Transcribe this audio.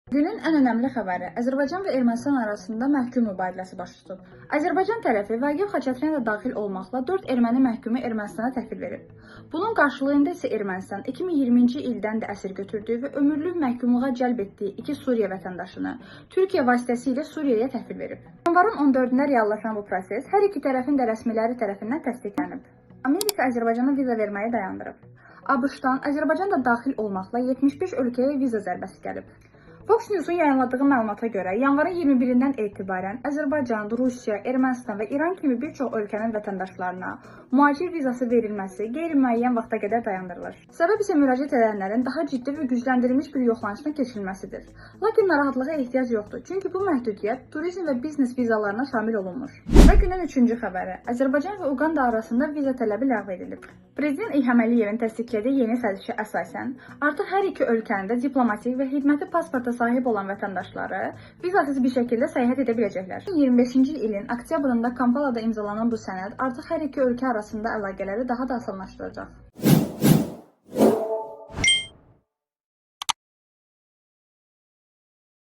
Günün ən önəmli xəbəri Azərbaycan və Ermənistan arasında məhkum mübadiləsi baş tutub. Azərbaycan tərəfi Vaqif Xaçatryan da daxil olmaqla 4 erməni məhkumu Ermənistana təhvil verib. Bunun qarşılığında isə Ermənistan 2020-ci ildən də əsir götürdüyü və ömürlük məhkumluğa cəlb etdiyi 2 Suriya vətəndaşını Türkiyə vasitəsilə Suriyaya təhvil verib. Yanvarın 14-də reallaşan bu proses hər iki tərəfin də rəsmiləri tərəfindən təsdiqlənib. Amerika Azərbaycana viza verməyi dayandırıb. ABŞ-dan Azərbaycan da daxil olmaqla 75 ölkəyə viza zərbəsi gəlib. Fox News-un yayınladığı məlumata görə, yanvarın 21-dən etibarən Azərbaycan, Rusiya, Ermənistan və İran kimi bir çox ölkənin vətəndaşlarına mühacir vizası verilməsi qeyri-müəyyən vaxta qədər dayandırılır. Səbəb isə müraciət edənlərin daha ciddi və gücləndirilmiş bir yoxlanışdan keçirilməsidir. Lakin narahatlığa ehtiyac yoxdur, çünki bu məhdudiyyət turizm və biznes vizalarına şamil olunmur. Və günün 3-cü xəbəri Azərbaycan və Uqanda arasında viza tələbi ləğv edilib. Prezident İlham Əliyevin təsdiqlədiyi yeni sazişə əsasən, artıq hər iki ölkənin də diplomatik və xidməti pasporta sahib olan vətəndaşları vizasız bir şəkildə səyahət edə biləcəklər. 2025-ci ilin oktyabrında Kampalada imzalanan bu sənəd artıq hər iki ölkə arasında əlaqələri daha da asanlaşdıracaq.